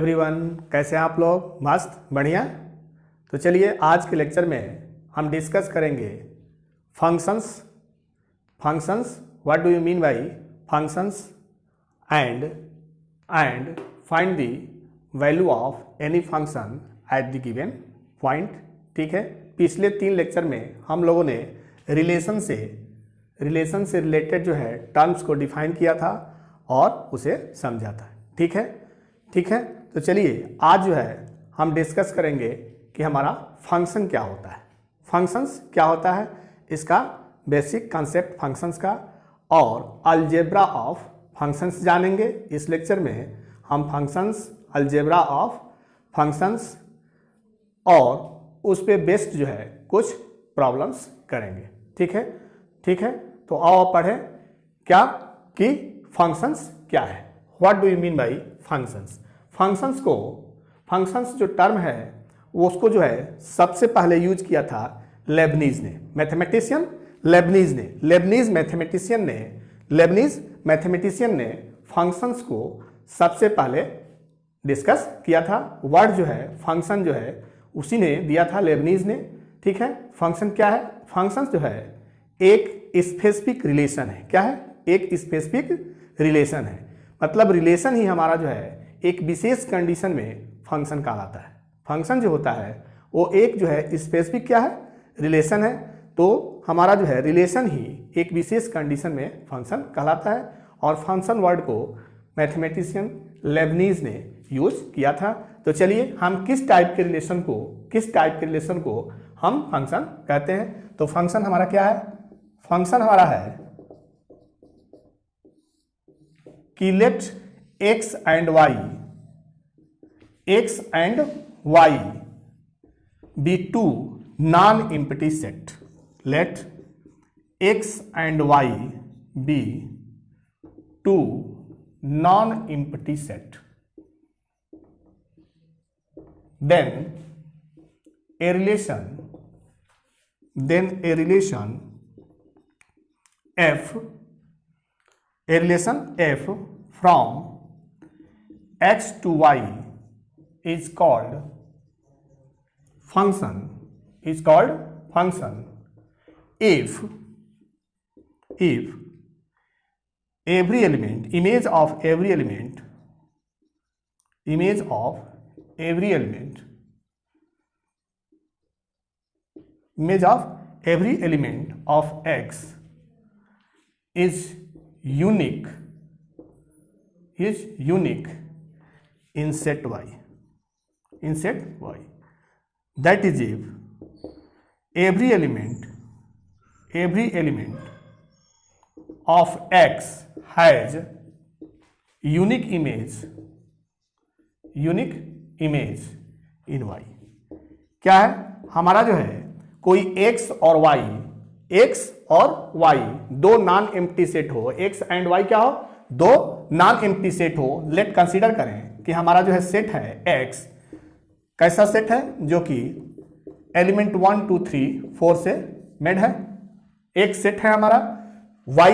Everyone, कैसे हैं आप लोग? मस्त, बढ़िया। तो चलिए आज के लेक्चर में हम डिस्कस करेंगे functions. What do you mean by functions and find the value of any function at the given point. ठीक है, पिछले 3 लेक्चर में हम लोगों ने रिलेशन से रिलेटेड जो है टर्म्स को डिफाइन किया था और उसे समझा था। ठीक है, तो चलिए आज जो है हम डिस्कस करेंगे कि हमारा फंक्शन क्या होता है, फंक्शंस क्या होता है, इसका बेसिक कॉन्सेप्ट फंक्शंस का, और अलजेब्रा ऑफ फंक्शंस जानेंगे। इस लेक्चर में हम फंक्शंस, अलजेब्रा ऑफ फंक्शंस और उस पे बेस्ड जो है कुछ प्रॉब्लम्स करेंगे। ठीक है, तो आओ पढ़ें क्या कि फंक्शंस क्या है। What do you mean by functions? Functions जो टर्म है वो उसको जो है सबसे पहले यूज किया था लेबनीज ने, लेबनीज मैथमेटिशियन ने फंक्शंस को सबसे पहले डिस्कस किया था। वर्ड जो है फंक्शन जो है उसी ने दिया था, लेबनीज ने। ठीक है, फंक्शन क्या है? फंक्शंस जो है एक स्पेसिफिक रिलेशन है। क्या है? एक स्पेसिफिक रिलेशन है, मतलब रिलेशन ही हमारा जो है एक विशेष कंडीशन में फंक्शन कहलाता है। फंक्शन जो होता है वो एक जो है स्पेसिफिक क्या है? रिलेशन है। तो हमारा जो है रिलेशन ही एक विशेष कंडीशन में फंक्शन कहलाता है, और फंक्शन वर्ड को मैथमेटिशियन लेबनीज ने यूज किया था। तो चलिए हम किस टाइप के रिलेशन को हम फंक्शन कहते हैं। तो फंक्शन हमारा क्या है? फंक्शन हमारा है कि let x and y be two non-empty set. Let x and y be two non-empty set. Then a relation f from x to y is called function if every element image of every element of x is unique in set y. That is, if every element of x has unique image in y. क्या है? हमारा जो है कोई x और y दो non empty set हो, x and y क्या हो? दो नॉन एम्प्टी सेट हो। लेट कंसीडर करें कि हमारा जो है सेट है x, कैसा सेट है? जो कि एलिमेंट 1 2 3 4 से मेड है। एक सेट है हमारा y,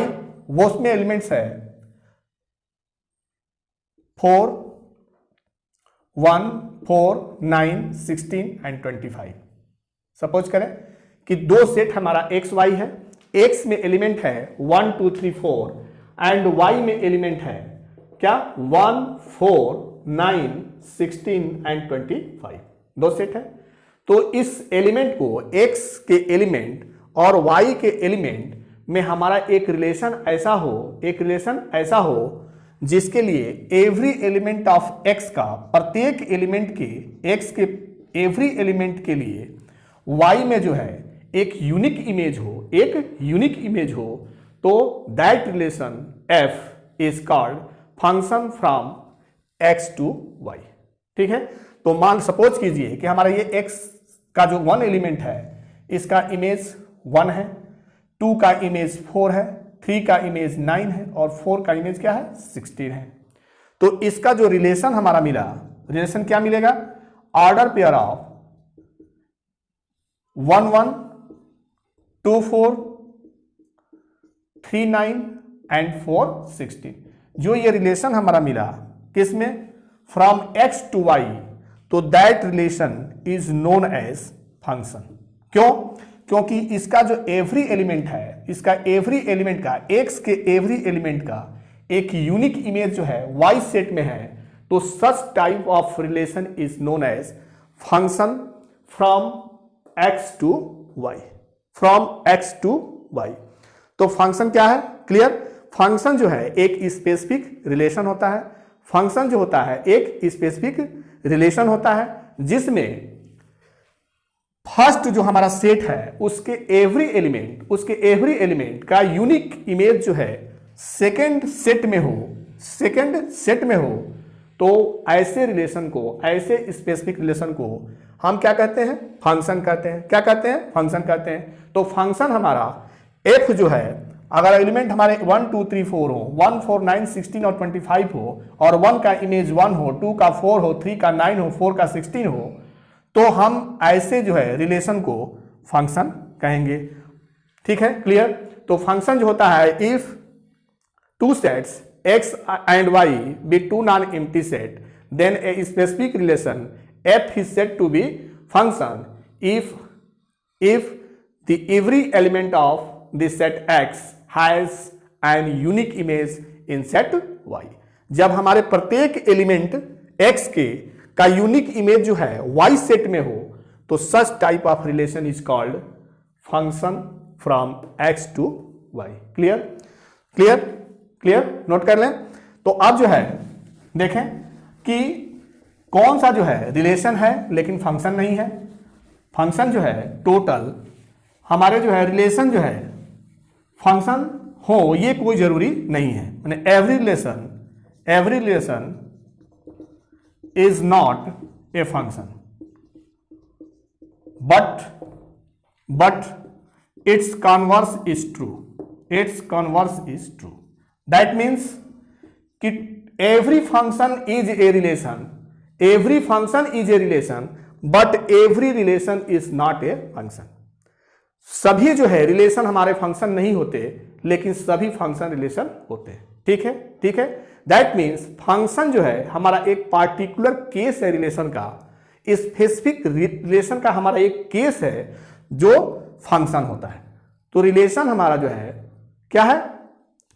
वो उसमें एलिमेंट्स है 4 1 4 9 16 एंड 25। सपोज करें कि दो सेट हमारा x y है, x में एलिमेंट है 1 2 3 4 एंड y में एलिमेंट है क्या? 1 4 9 16 एंड 25। दो सेट है। तो इस एलिमेंट को x के एलिमेंट और y के एलिमेंट में हमारा एक रिलेशन ऐसा हो जिसके लिए एवरी एलिमेंट ऑफ x का, प्रत्येक एलिमेंट के x के एवरी एलिमेंट के लिए y में जो है एक यूनिक इमेज हो, तो that relation f is called function from x to y। ठीक है, तो मान सपोज कीजिए कि हमारा ये x का जो 1 एलिमेंट है इसका इमेज 1 है, 2 का इमेज 4 है, 3 का इमेज 9 है और 4 का इमेज क्या है? 16 है। तो इसका जो रिलेशन हमारा मिला, रिलेशन क्या मिलेगा? Order pair of 1 1 2 4 3 9 and 4 16। जो ये रिलेशन हमारा मिला किसमें? फ्रॉम एक्स टू वाई, तो that relation is known as function. क्यों? क्योंकि इसका जो एवरी एलिमेंट है, इसका एवरी एलिमेंट का, एक्स के एवरी एलिमेंट का एक यूनिक इमेज जो है वाई सेट में है, तो such type of relation is known as function from x to y, from x to y. तो फंक्शन क्या है? क्लियर? फंक्शन जो है एक स्पेसिफिक रिलेशन होता है। फंक्शन जो होता है एक स्पेसिफिक रिलेशन होता है जिसमें फर्स्ट जो हमारा सेट है उसके एवरी एलिमेंट का यूनिक इमेज जो है सेकंड सेट में हो, तो ऐसे रिलेशन को, ऐसे स्पेसिफिक रिलेशन को हम क्या कहते हैं? फंक्शन कहते हैं। क्या कहते हैं? फंक्शन कहते हैं। तो फंक्शन हमारा f जो है, अगर एलिमेंट हमारे 1 2 3 4 हो, 1 4 9 16 और 25 हो, और 1 का इमेज 1 हो, 2 का 4 हो, 3 का 9 हो, 4 का 16 हो, तो हम ऐसे जो है रिलेशन को फंक्शन कहेंगे। ठीक है? क्लियर? तो फंक्शन जो होता है, if two sets x and y be two non-empty set, then a specific relation f is said to be function if the every element of the set x has an unique image in set y। जब हमारे प्रत्येक element x के का unique image जो है y set में हो, तो such type of relation is called function from x to y। Clear? Clear? Clear? Note कर लें। तो अब जो है देखें कि कौन सा जो है रिलेशन है लेकिन फंक्शन नहीं है। फंक्शन जो है टोटल हमारे जो है रिलेशन जो है फंक्शन हो ये कोई जरूरी नहीं है। माने every relation is not a function, but it's converse is true. It's converse is true. That means कि every function is a relation, every function is a relation, but every relation is not a function. सभी जो है relation हमारे function नहीं होते, लेकिन सभी function relation होते हैं। ठीक है? ठीक है? दैट मीन्स फंक्शन जो है हमारा एक पार्टिकुलर केस है रिलेशन का, स्पेसिफिक रिलेशन का हमारा एक केस है जो फंक्शन होता है। तो रिलेशन हमारा जो है क्या है?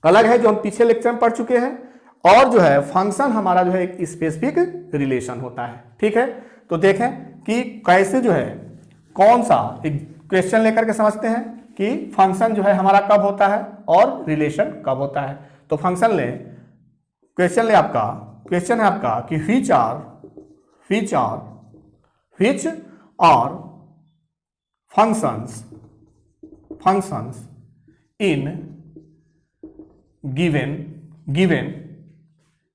अलग है, जो हम पीछे लेक्चर में पढ़ चुके हैं, और जो है फंक्शन हमारा जो है एक स्पेसिफिक रिलेशन होता है। ठीक है? तो देखें कि कैसे जो है कौन सा एक क्वेश्चन लेकर के समझते हैं कि फंक्शन जो है हमारा कब होता है और रिलेशन कब होता है। तो फंक्शन ले, क्वेश्चन है आपका कि which are functions in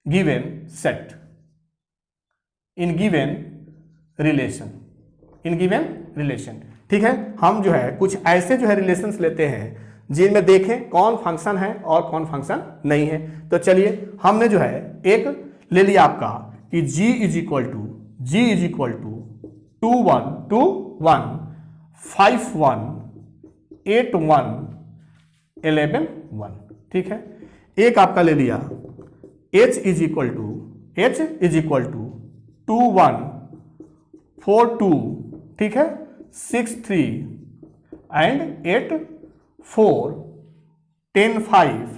given set, in given relation। ठीक है? हम जो है कुछ ऐसे जो है रिलेशंस लेते हैं जिनमें देखें कौन फंक्शन है और कौन फंक्शन नहीं है। तो चलिए हमने जो है एक ले लिया आपका कि g इज इक्वल टू 2 1 2 1 5 1 8 1 11 1। ठीक है? एक आपका ले लिया h इज इक्वल टू 2 1 4 2, ठीक है, 6 3 एंड 8 4 10 5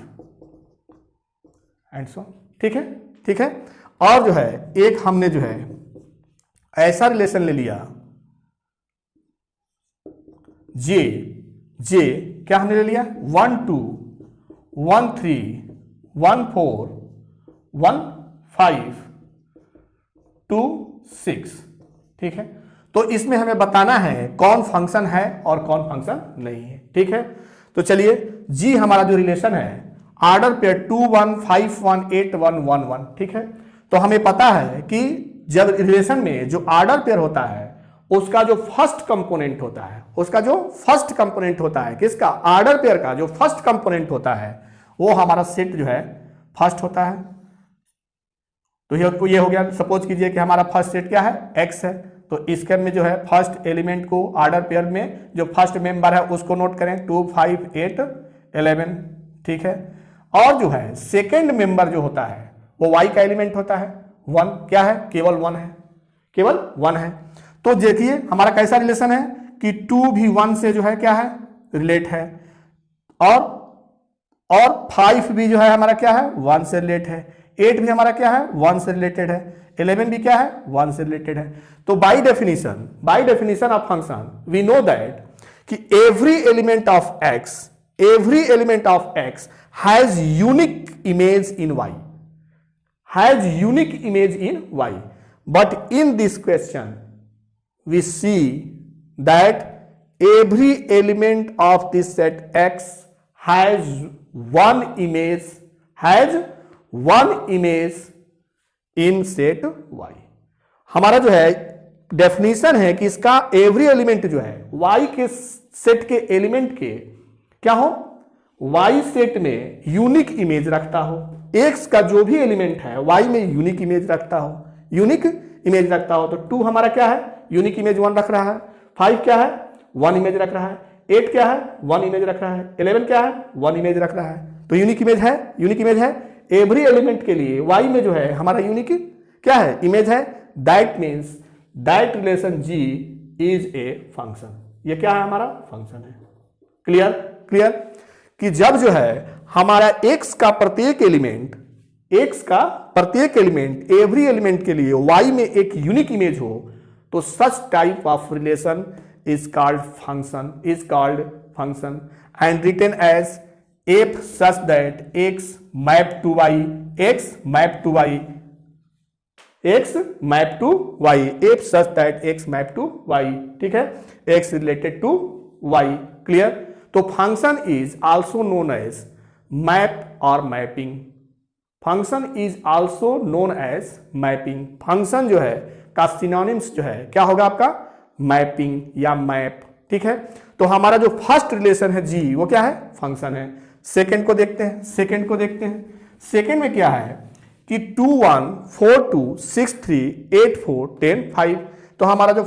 एंड सो। ठीक है? ठीक है? और जो है एक हमने जो है ऐसा रिलेशन ले लिया जे क्या हमने ले लिया 1 2 1 3 1 4 1 5 2 6। ठीक है? तो इसमें हमें बताना है कौन फंक्शन है और कौन फंक्शन नहीं है। ठीक है? तो चलिए जी हमारा जो रिलेशन है ऑर्डर पेयर 2 1 5 1 8 1 1 1। ठीक है? तो हमें पता है कि जब रिलेशन में जो ऑर्डर पेयर होता है उसका जो फर्स्ट कंपोनेंट होता है, किसका? ऑर्डर पेयर का जो फर्स्ट कंपोनेंट होता है वो हमारा सेट जो है फर्स्ट होता है। तो ये हो गया। सपोज कीजिए कि हमारा फर्स्ट सेट क्या है? एक्स है। तो इसके में जो है फर्स्ट एलिमेंट को ऑर्डर पेयर में जो फर्स्ट मेंबर है उसको नोट करें 2 5 8 11। ठीक है? और जो है सेकेंड मेंबर जो होता है वो वाई का एलिमेंट होता है। वन, क्या है, केवल वन है, केवल वन है। तो देखिए हमारा कैसा रिलेशन है कि 2 भी 1 से जो है क्या है, रिलेट है, और 5 भी जो है हमारा क्या है, 1 से रिलेट है, 8 भी हमारा क्या है, 1 से रिलेटेड है, 11 भी क्या है, 1 से रिलेटेड है। तो by definition of function we know that कि every element of x has unique image in y, but in this question we see that every element of this set x has one image in set y। हमारा जो है definition है कि इसका every element जो है y के set के एलिमेंट के क्या हो, y सेट में यूनिक इमेज रखता हो, x का जो भी एलिमेंट है y में यूनिक इमेज रखता हो। तो 2 हमारा क्या है, यूनिक इमेज 1 रख रहा है, 5 क्या है, 1 इमेज रख रहा है, 8 क्या है, 1 इमेज रख रहा है, 11 क्या है, 1 इमेज रख रहा है। तो यूनिक इमेज है एवरी एलिमेंट के लिए y में जो है हमारा यूनिक क्या है, इमेज है। That means that relation g is a function. ये क्या है, हमारा फंक्शन है। क्लियर कि जब जो है हमारा x का प्रत्येक एलिमेंट एवरी एलिमेंट के लिए y में एक यूनिक इमेज हो, तो such type of relation is called function and written as f such that x map to y, f map to y, ठीक है, x related to y। Clear. तो function is also known as map और mapping. Function जो है का synonyms जो है क्या होगा आपका, मैपिंग या मैप, ठीक है। तो हमारा जो फर्स्ट रिलेशन है g वो क्या है, फंक्शन है। सेकंड को देखते हैं, सेकंड में क्या है कि 2 1 4 2 6 3 8 4 10 5। तो हमारा जो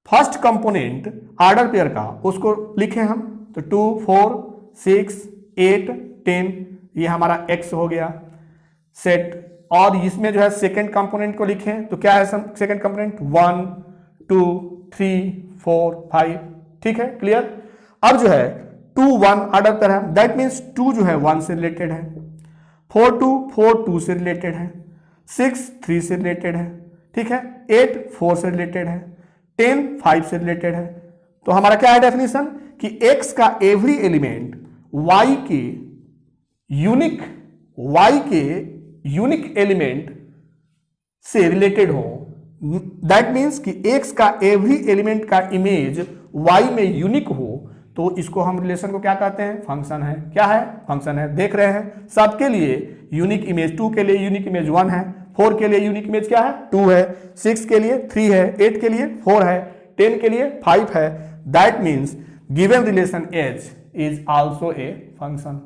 फर्स्ट कंपोनेंट ऑर्डर पेयर का उसको लिखे हम, तो 2 4 6 8 10 ये हमारा x हो गया सेट। और इसमें जो है सेकंड कंपोनेंट को लिखें तो क्या है सेकंड कंपोनेंट, 1 2 3 4 5, ठीक है, क्लियर। अब जो है 2 1 ऑर्डर पर है, दैट मीन्स 2 जो है 1 से रिलेटेड है, 4 2 से रिलेटेड है, 6 3 से रिलेटेड है, ठीक है, 8 4 से रिलेटेड है, 10 5 से रिलेटेड है। तो हमारा क्या है डेफिनेशन कि x का एवरी एलिमेंट y के यूनिक एलिमेंट से रिलेटेड हो। दैट मीन्स कि x का एवरी एलिमेंट का इमेज y में यूनिक हो, तो इसको हम रिलेशन को क्या कहते हैं, फंक्शन है। क्या है, फंक्शन है। देख रहे हैं सबके लिए यूनिक इमेज, 2 के लिए यूनिक इमेज 1 है, 4 के लिए यूनिक इमेज क्या है, 2 है, 6 के लिए 3 है, 8 के लिए 4 है, 10 के लिए 5 है। That means given relation H is also a function.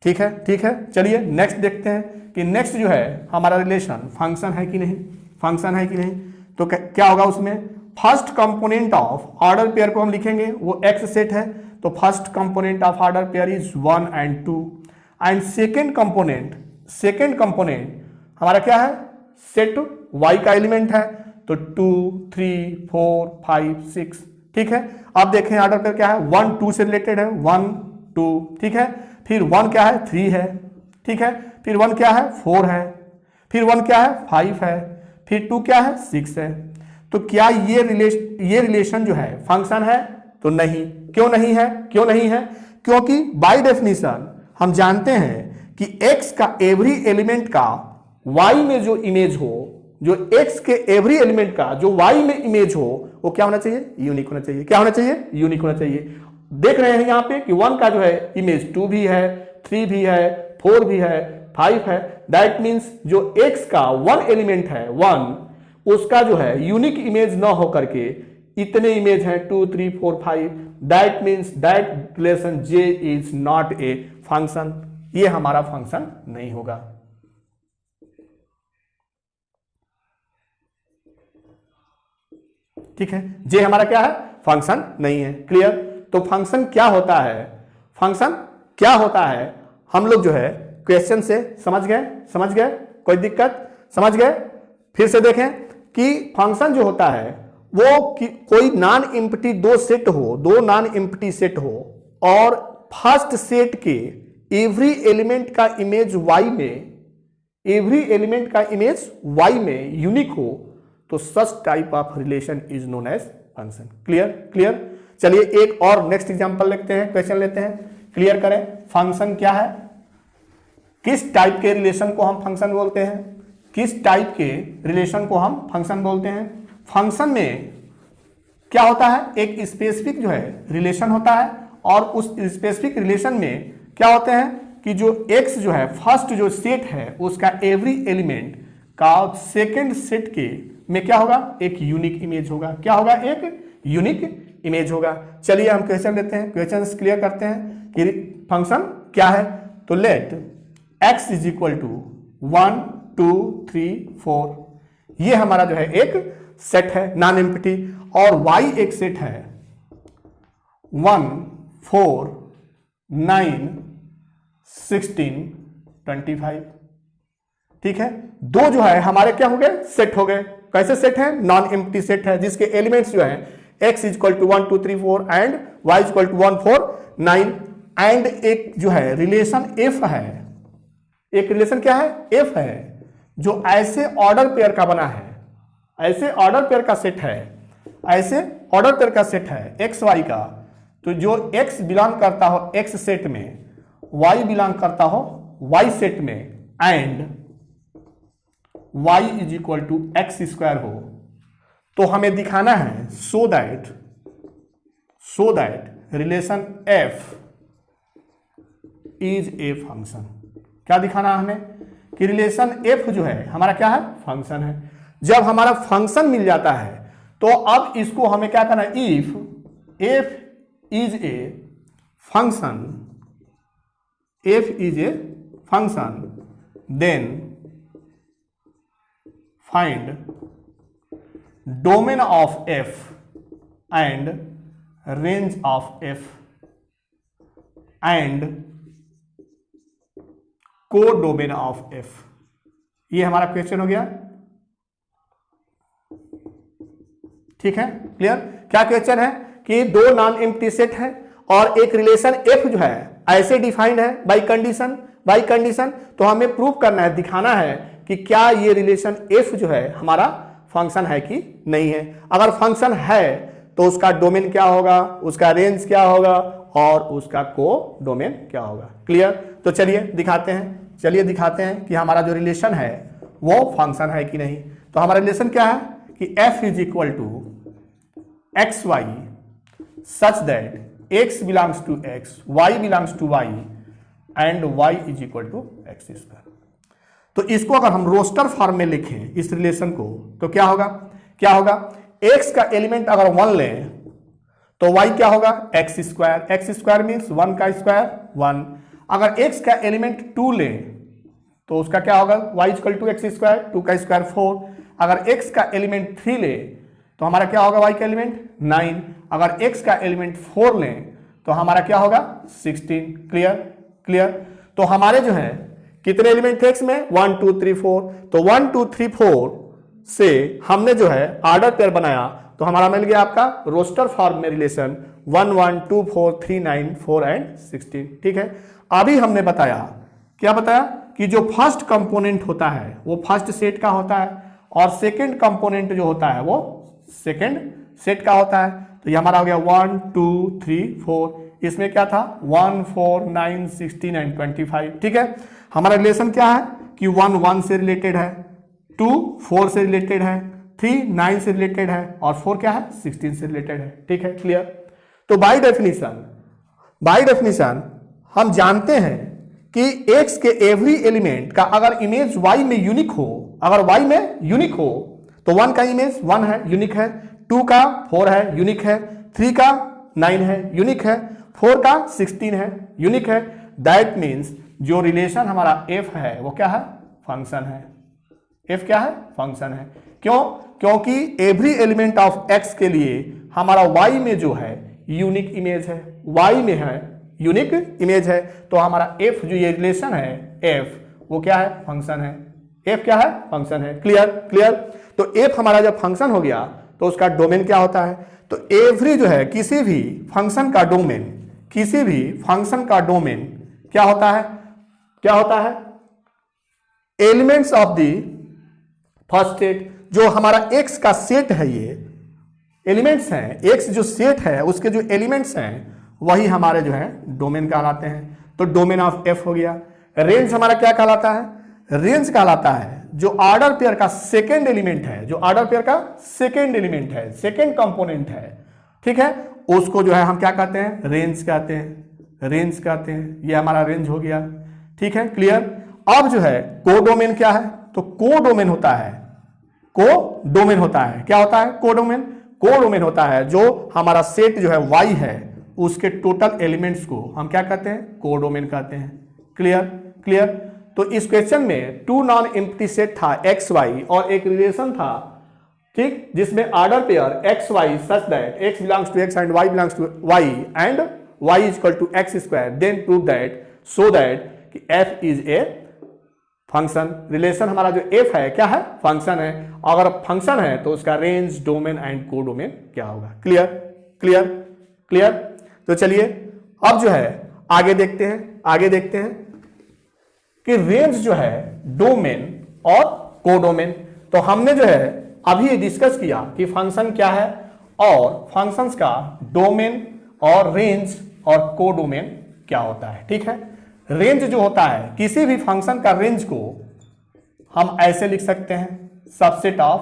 ठीक है। चलिए नेक्स्ट देखते हैं कि नेक्स्ट जो है हमारा रिलेशन फंक्शन है कि नहीं। तो क्या होगा उसमें, first component of order pair को हम लिखेंगे, वो x सेट है, तो first component of order pair is 1 and 2 and second component हमारा क्या है, सेट y का एलिमेंट है, तो 2 3 4 5 6, ठीक है। अब देखें ऑर्डर पेयर क्या है, 1 2 से रिलेटेड है, 1 2, ठीक है, फिर 1 क्या है, 3 है, ठीक है, फिर 1 क्या है, 4 है, फिर 1 क्या है, 5 है, फिर 2 क्या है, 6 है। तो क्या ये रिलेशन जो है फंक्शन है, तो नहीं। क्यों नहीं है, क्योंकि बाय डेफिनेशन हम जानते हैं कि x का एवरी एलिमेंट का y में जो इमेज हो, जो x के एवरी एलिमेंट का जो y में इमेज हो, वो क्या होना चाहिए, यूनिक होना चाहिए। क्या होना चाहिए, यूनिक होना चाहिए। देख रहे हैं यहां पे कि 1 का जो है इमेज 2 भी है, 3 भी है, 4 भी है, 5 है। दैट मीन्स जो x का 1 एलिमेंट है 1, उसका जो है यूनिक इमेज ना होकर के इतने इमेज हैं 2 3 4 5। That means that relation j is not a function. ये हमारा फंक्शन नहीं होगा। ठीक है, j हमारा क्या है, फंक्शन नहीं है। क्लियर। तो फंक्शन क्या होता है, हम लोग जो है क्वेश्चन से समझ गए कोई दिक्कत, समझ गए? फिर से देखें कि फंक्शन जो होता है वो कोई नॉन एम्प्टी दो नॉन एम्प्टी सेट हो और फर्स्ट सेट के एवरी एलिमेंट का इमेज y में यूनिक हो, तो such type of relation is known as function. Clear? चलिए एक और नेक्स्ट एग्जांपल लेते हैं, क्वेश्चन लेते हैं, क्लियर करें। फंक्शन क्या है, किस टाइप के रिलेशन को हम फंक्शन बोलते हैं, फंक्शन में क्या होता है, एक स्पेसिफिक जो है रिलेशन होता है और उस स्पेसिफिक रिलेशन में क्या होते हैं कि जो x जो है फर्स्ट जो सेट है उसका एवरी एलिमेंट का सेकंड सेट के में क्या होगा, एक यूनिक इमेज होगा। क्या होगा, एक यूनिक इमेज होगा। चलिए हम क्वेश्चन लेते हैं, क्वेश्चन क्लियर करते हैं कि फंक्शन क्या है। तो let x is equal to 1 2 3 4, ये हमारा जो है एक सेट है नॉन एम्प्टी, और y एक सेट है 1 4 9 16 25। ठीक है, दो जो है हमारे क्या हो गए, सेट हो गए। कैसे सेट है, नॉन एम्प्टी सेट है जिसके एलिमेंट्स जो है x is equal to 1 2 3 4 and y is equal to 1 4 9, and एक जो है रिलेशन f है, एक रिलेशन क्या है, f है, जो ऐसे ऑर्डर पेयर का बना है, ऐसे ऑर्डर पेयर का सेट है, एक्स वाई का। तो जो x बिलोंग करता हो x सेट में, y बिलोंग करता हो y सेट में, and y is equal to x square हो, तो हमें दिखाना है so that relation f is a function. क्या दिखाना है हमें कि रिलेशन f जो है हमारा क्या है, फंक्शन है। जब हमारा फंक्शन मिल जाता है तो अब इसको हमें क्या करना है, if f is a function then find domain of f and range of f and codomain of f। ये हमारा क्वेश्चन हो गया। ठीक है, क्लियर? क्या क्वेश्चन है कि दो नॉन एम्प्टी सेट है और एक रिलेशन f जो है ऐसे डिफाइंड है बाय कंडीशन, तो हमें प्रूव करना है, दिखाना है कि क्या ये रिलेशन f जो है हमारा फंक्शन है कि नहीं है। अगर फंक्शन है तो उसका डोमेन क्या होगा, उसका रेंज क्या होगा और उसका कोडोमेन क्या होगा। क्लियर? तो चलिए दिखाते हैं कि हमारा जो रिलेशन है वो फंक्शन है कि नहीं। तो हमारा रिलेशन क्या है कि f is equal to x y such that x belongs to x, y belongs to y and y is equal to x square. तो इसको अगर हम रोस्टर फॉर्म में लिखें इस रिलेशन को, तो क्या होगा, x का एलिमेंट अगर 1 लें तो y क्या होगा, एक्स स्क्वायर मीन्स 1 का स्क्वायर 1। अगर x का एलिमेंट 2 लें तो उसका क्या होगा, y equal to x square, 2 का स्क्वायर 4। अगर x का एलिमेंट 3 ले तो हमारा क्या होगा, y का एलिमेंट 9। अगर x का एलिमेंट 4 लें तो हमारा क्या होगा, 16। क्लियर? तो हमारे जो है कितने एलिमेंट थे x में, 1 2 3 4। तो 1 2 3 4 से हमने जो है ऑर्डर पेयर बनाया, तो हमारा मिल गया आपका रोस्टर फॉर्म में रिलेशन 1 1 2 4 3 9 4 एंड 16। ठीक है, अभी हमने बताया कि जो फर्स्ट कंपोनेंट होता है वो फर्स्ट सेट का होता है और सेकंड कंपोनेंट जो होता है वो सेकंड सेट का होता है। तो ये हमारा हो गया 1 2 3 4, इसमें क्या था 1 4 9 16 एंड 25। ठीक है, हमारा रिलेशन क्या है कि 1 1 से रिलेटेड है, 2 4 से रिलेटेड है, 3 9 से रिलेटेड है और 4 क्या है, 16 से रिलेटेड है। ठीक है, क्लियर? तो बाय डेफिनेशन हम जानते हैं कि x के एवरी एलिमेंट का अगर इमेज y में यूनिक हो, तो 1 का इमेज 1 है, यूनिक है, 2 का 4 है, यूनिक है, 3 का 9 है, यूनिक है, 4 का 16 है, यूनिक है। दैट मीन्स जो रिलेशन हमारा f है वो क्या है, फंक्शन है। f क्या है, फंक्शन है। क्यों? क्योंकि एवरी एलिमेंट ऑफ x के लिए हमारा y में जो है यूनिक इमेज है, y में है यूनिक इमेज है। तो हमारा एफ जो ये रिलेशन है एफ वो क्या है, फंक्शन है। एफ क्या है, फंक्शन है। Clear clear. तो एफ हमारा जब फंक्शन हो गया तो उसका डोमेन क्या होता है, तो एवरी जो है किसी भी फंक्शन का डोमेन, किसी भी फंक्शन का डोमेन क्या होता है, क्या होता है, elements of the first set. जो हमारा एक्स का सेट है, ये एलिमेंट्स हैं, एक्स जो सेट है उसके जो एलिमेंट्स हैं वही हमारे जो है डोमेन कहलाते हैं। तो डोमेन ऑफ एफ हो गया। रेंज हमारा क्या कहलाता है, रेंज कहलाता है जो ऑर्डर पेयर का सेकेंड एलिमेंट है, जो ऑर्डर पेयर का सेकेंड एलिमेंट है, सेकेंड कंपोनेंट है, ठीक है, उसको जो है हम क्या कहते हैं, रेंज कहते हैं, रेंज कहते हैं। ये हमारा रेंज हो गया, ठीक है, क्लियर। अब जो है कोडोमेन क्या है, तो कोडोमेन होता है, कोडोमेन होता है, क्या होता है, कोडोमेन। कोडोमेन होता है जो हमारा सेट जो है वाई है उसके टोटल एलिमेंट्स को हम क्या कहते हैं, कोडोमेन कहते हैं। Clear clear. तो इस क्वेश्चन में टू नॉन एम्प्टी सेट था एक्स वाई और एक रिलेशन था, ठीक, जिसमें order pair x y such that x belongs to x and y belongs to y and y is equal to x square, then prove that so that कि f is a function. Relation हमारा जो F है क्या है, function है। अगर function है तो उसका रेंज, डोमेन एंड कोडोमेन क्या होगा। Clear clear clear. तो चलिए अब जो है आगे देखते हैं, आगे देखते हैं कि रेंज जो है डोमेन और कोडोमेन। तो हमने जो है अभी डिस्कस किया कि फंक्शन क्या है और फंक्शंस का डोमेन और रेंज और कोडोमेन क्या होता है, ठीक है। रेंज जो होता है, किसी भी फंक्शन का रेंज को हम ऐसे लिख सकते हैं, subset of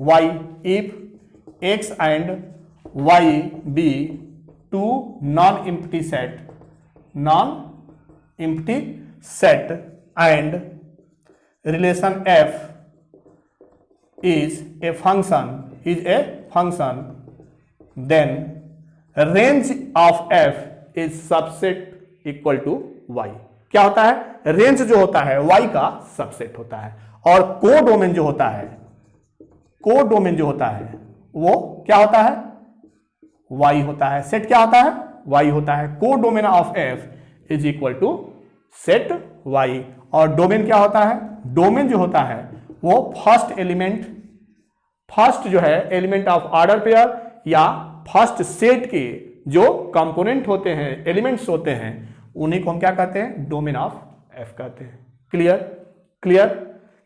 y if x and y be two non empty set, non empty set and relation f is a function, then range of f is subset equal to y। क्या होता है, range जो होता है y का subset होता है और कोडोमेन जो होता है, कोडोमेन जो होता है वो क्या होता है, y होता है। सेट क्या होता है, y होता है। Codomain of f is equal to set y। और डोमेन क्या होता है, डोमेन जो होता है वो फर्स्ट एलिमेंट, फर्स्ट जो है एलिमेंट ऑफ ऑर्डर पेयर या फर्स्ट सेट के जो कंपोनेंट होते हैं, एलिमेंट्स होते हैं, उन्हीं को हम क्या कहते हैं, डोमेन ऑफ एफ कहते हैं। क्लियर क्लियर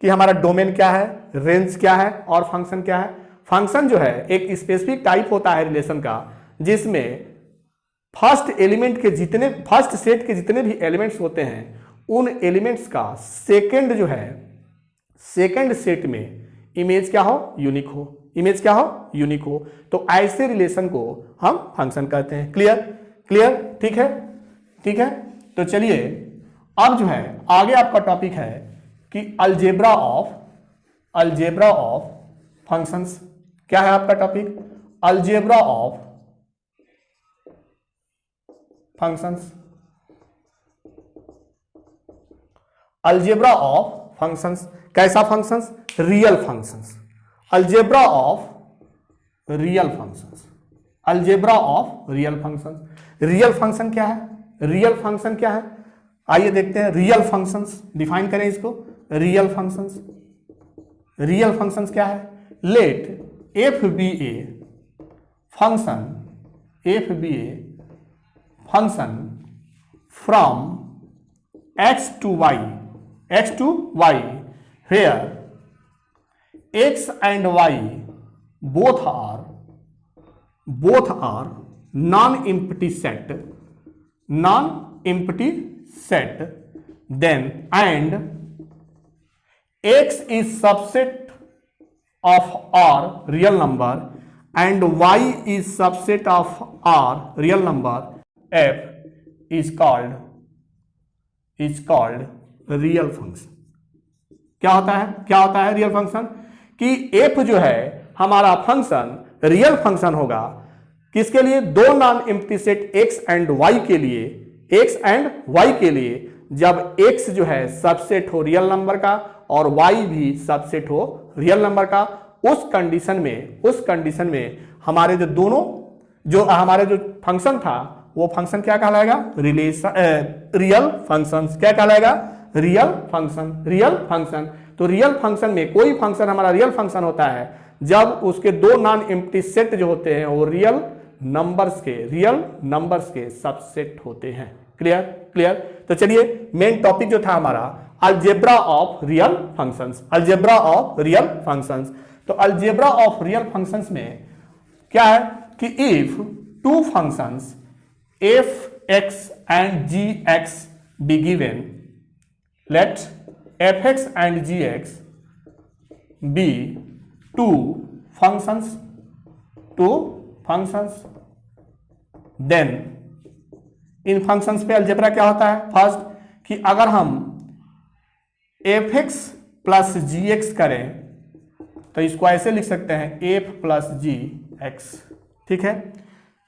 कि हमारा डोमेन क्या है, रेंज क्या है और फंक्शन क्या है। फंक्शन जो है एक स्पेसिफिक टाइप होता है रिलेशन का, जिसमें फर्स्ट एलिमेंट के जितने, फर्स्ट सेट के जितने भी एलिमेंट्स होते हैं उन एलिमेंट्स का सेकंड जो है, सेकंड सेट में इमेज क्या हो, यूनिक हो, इमेज क्या हो, यूनिक हो। तो ऐसे रिलेशन को हम फंक्शन कहते हैं। क्लियर क्लियर, ठीक है ठीक है। तो चलिए अब जो है आगे आपका टॉपिक है कि अलजेब्रा ऑफ फंक्शंस। क्या है आपका topic, algebra of functions. Algebra of functions, कैसा functions, real functions. Algebra of real functions, algebra of real functions. Real function क्या है, रियल फंक्शन क्या है, आइए देखते हैं। रियल फंक्शंस डिफाइन करें इसको। रियल फंक्शंस, रियल फंक्शंस क्या है, let f be a function, f be a function from x to y, x to y, where x and y both are non-empty set, non-empty set, then and x is subset of R real number and y is subset of R real number, f is called real function. क्या होता है, क्या होता है real function, कि F जो है हमारा फंक्शन रियल फंक्शन होगा किसके लिए, दो non empty set x and y के लिए, एक्स एंड वाई के लिए, जब एक्स जो है सबसेट हो रियल नंबर का और वाई भी सबसेट हो रियल नंबर का। उस कंडीशन में हमारे जो दोनों, जो हमारे जो फंक्शन था वो फंक्शन क्या कहलाएगा? Real function. क्या कहलाएगा? Real function. Real function. तो रियल फंक्शन में कोई फंक्शन हमारा रियल फंक्शन होता है जब उसके दो नॉन एम्प्टी सेट जो होते हैं वो रियल नंबर्स के सबसेट होते हैं। क्लियर? क्लियर। तो चलिए मेन टॉपिक जो था हमारा algebra of real functions. Algebra of real functions. तो अलजेब्रा ऑफ रियल फंक्शंस में क्या है कि if two functions f(x) and g(x) be given, let f(x) and g(x) be two functions, then in functions पे algebra क्या होता है? First कि अगर हम f(x) प्लस gx करें तो इसको ऐसे लिख सकते हैं f प्लस gx। ठीक है,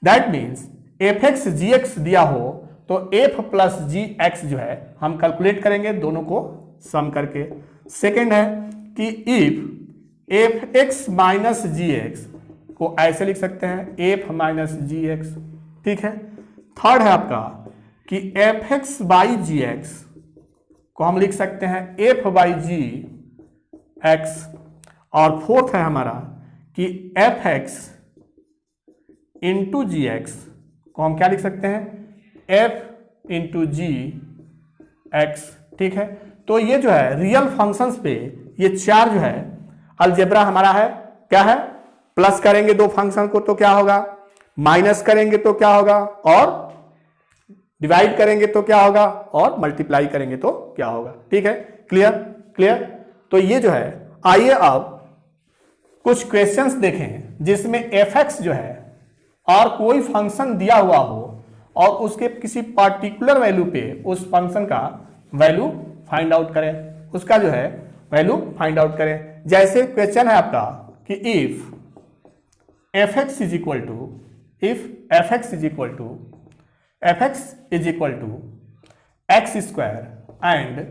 दैट मीन्स f(x) gx दिया हो तो f प्लस gx जो है हम कैलकुलेट करेंगे दोनों को सम करके। सेकेंड है कि इफ f(x) माइनस gx को ऐसे लिख सकते हैं f माइनस gx। ठीक है। थर्ड है आपका कि f(x) बाई gx को हम लिख सकते हैं f बाई gx। और फोर्थ है हमारा कि f(x) इंटू gx को हम क्या लिख सकते हैं? f into gx। ठीक है। तो ये जो है रियल फंक्शंस पे ये चार जो है अलजेब्रा हमारा है। क्या है? प्लस करेंगे दो फंक्शन को तो क्या होगा? माइनस करेंगे तो क्या होगा? और डिवाइड करेंगे तो क्या होगा? और मल्टीप्लाई करेंगे तो क्या होगा? ठीक है। क्लियर? क्लियर। तो ये जो है, आइए अब कुछ क्वेश्चंस देखें जिसमें f(x) जो है और कोई फंक्शन दिया हुआ हो और उसके किसी पार्टिकुलर वैल्यू पे उस फंक्शन का वैल्यू फाइंड आउट करें, उसका जो है वैल्यू फाइंड आउट करें। जैसे क्वेश्चन है आपका कि if f(x) is equal to x square and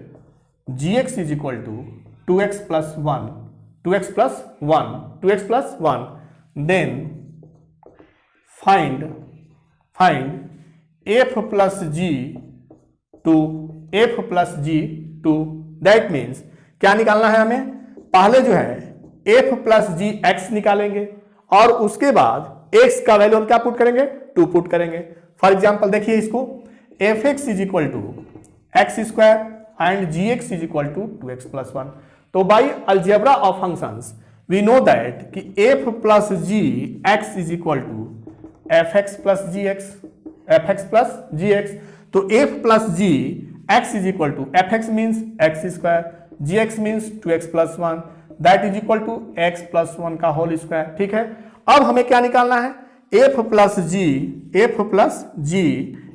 gx is equal to 2x plus 1 then find f plus g2 that means क्या निकालना है हमें? पहले जो है f प्लस gx निकालेंगे और उसके बाद x का वैल्यू हम क्या पुट करेंगे? 2 पुट करेंगे। फॉर एग्जाम्पल देखिए इसको, f(x) is equal to x square and gx is equal to 2x plus 1। तो by algebra of functions we know that कि f plus gx is equal to fx plus gx। तो f plus gx is equal to fx means x square, gx means 2x plus 1 that is equal to x plus 1 का whole square. ठीक है। अब हमें क्या निकालना है? f plus g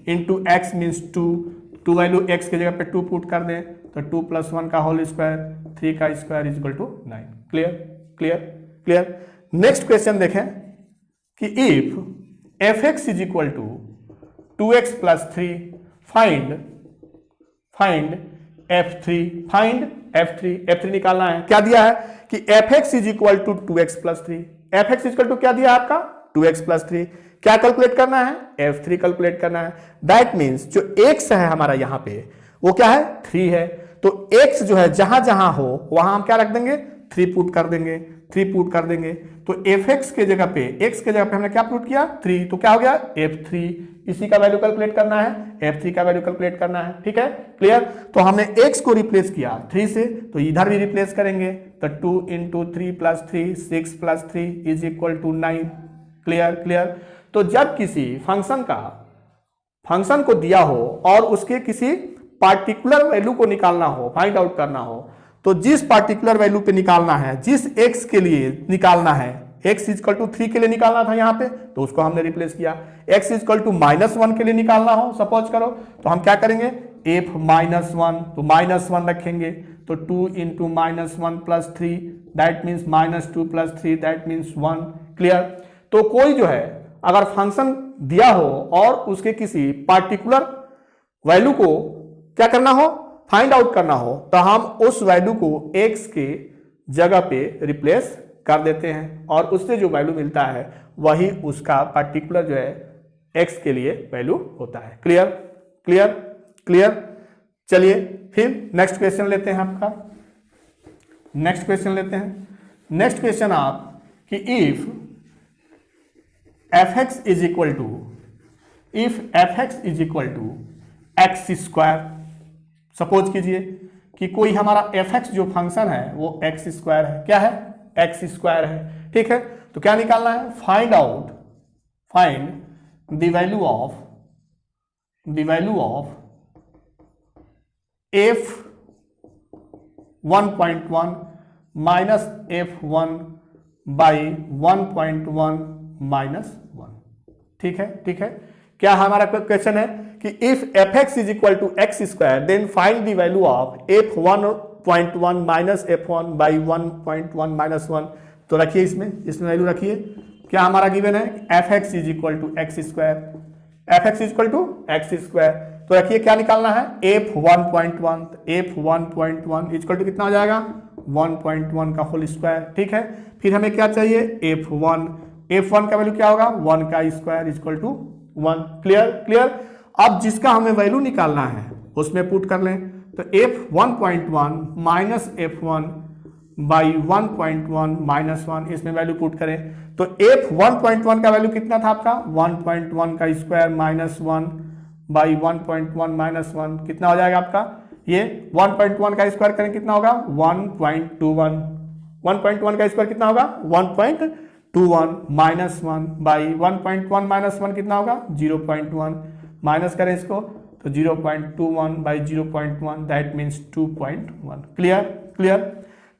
into x means 2 value x की जगह पे 2 पुट कर दें तो 2 प्लस 1 का होल स्क्वायर, 3 का square is equal to 9। Clear? Clear? Clear. Next question देखें कि if f(x) is equal to 2x plus 3 find f3 निकालना है। क्या दिया है कि f(x) is equal to 2x plus 3। f(x) is equal to क्या दिया है आपका? 2x plus 3। क्या कैलकुलेट करना है? f3 कैलकुलेट करना है। दैट मीन्स जो x है हमारा यहाँ पे वो क्या है? 3 है। तो x जो है जहां जहां हो वहां हम क्या रख देंगे? 3 पुट कर देंगे। तो f(x) के जगह पे x के जगह पे हमने क्या पुट किया? 3। तो क्या हो गया? f3। इसी का वैल्यू कैलकुलेट करना है, f3 का वैल्यू कैलकुलेट करना है। ठीक है। क्लियर। तो हमने x को रिप्लेस किया 3 से, तो इधर भी रिप्लेस करेंगे तो 2 into 3 plus 3 6 plus 3 is equal to 9। Clear? Clear. तो जब किसी फंक्शन को दिया हो और उसके किसी पार्टिकुलर वैल्यू को निकालना हो, फाइंड आउट करना हो, तो जिस पार्टिकुलर वैल्यू पे निकालना है, जिस x के लिए निकालना है, x इज इक्वल टू 3 के लिए निकालना था यहाँ पे तो उसको हमने रिप्लेस किया। x इज इक्वल टू -1 के लिए निकालना हो सपोज करो तो हम क्या करेंगे? f -1 तो -1 रखेंगे तो 2 into -1 plus 3 that means -2 plus 3 that means 1। Clear. तो कोई जो है अगर फंक्शन दिया हो और उसके किसी पार्टिकुलर वैल्यू को क्या करना हो? फाइंड आउट करना हो तो हम उस वैल्यू को x के जगह पे रिप्लेस कर देते हैं और उससे जो वैल्यू मिलता है वही उसका पार्टिकुलर जो है x के लिए वैल्यू होता है। Clear clear clear. चलिए फिर नेक्स्ट क्वेश्चन लेते हैं आपका। नेक्स्ट क्वेश्चन लेते हैं। नेक्स्ट क्वेश्चन आप कि if fx is equal to x square, suppose कीजिए कि कोई हमारा fx जो फंक्शन है वो एक्स स्क्वायर है। क्या है? एक्स स्क्वायर है। ठीक है, तो क्या निकालना है? Find the value of f1.1 minus f1 by 1.1 minus 1। ठीक है, ठीक है। क्या हमारा क्वेश्चन है कि if fx is equal to x square then find the value of f1.1 minus f1 by 1.1 minus 1। तो रखिए इसमें वैल्यू रखिए। क्या हमारा गिवन है? fx is equal to x square, fx is equal to x square. तो रखिए क्या निकालना है? f1.1, f1.1 is equal to कितना हो जाएगा? 1.1 का होल स्क्वायर। ठीक है, फिर हमें क्या चाहिए? f1 का वैल्यू क्या होगा? 1 का square is equal to 1। Clear clear. अब जिसका हमें वैल्यू निकालना है उसमें पुट कर लें। तो f1.1 minus f1 by 1.1 minus 1, इसमें वैल्यू पुट करें तो f1.1 का वैल्यू कितना था आपका? 1.1 का स्क्वायर माइनस 1 बाई 1.1 माइनस 1 कितना हो जाएगा आपका? ये 1.1 का स्क्वायर करें कितना होगा? 1.21। 1.1 का स्क्वायर कितना होगा? 1.21 माइनस 1 बाई 1.1 माइनस 1 कितना होगा? 0.1। माइनस करें इसको तो 0.21 by 0.1 that means 2.1। Clear clear.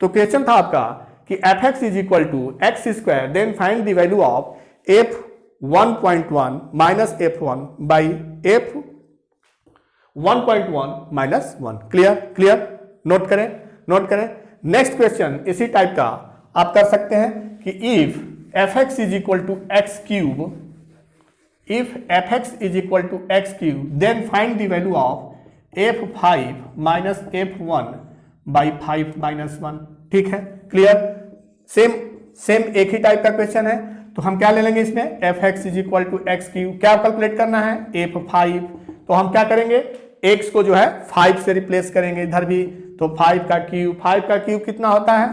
तो क्वेश्चन था आपका कि fx is equal to x square then find the value of f1.1 minus f1 by f1.1 minus 1। Clear clear. Note करें। नेक्स्ट क्वेश्चन इसी टाइप का आप कर सकते हैं कि if fx is equal to x cube, then find the value of f5 minus f1 by 5 minus 1। ठीक है, क्लियर। सेम एक ही टाइप का क्वेश्चन है तो हम क्या ले लेंगे इसमें? fx is equal to x cube. क्या कैलकुलेट करना है? f5। तो हम क्या करेंगे? x को जो है 5 से रिप्लेस करेंगे इधर भी, तो 5 का क्यूब कितना होता है?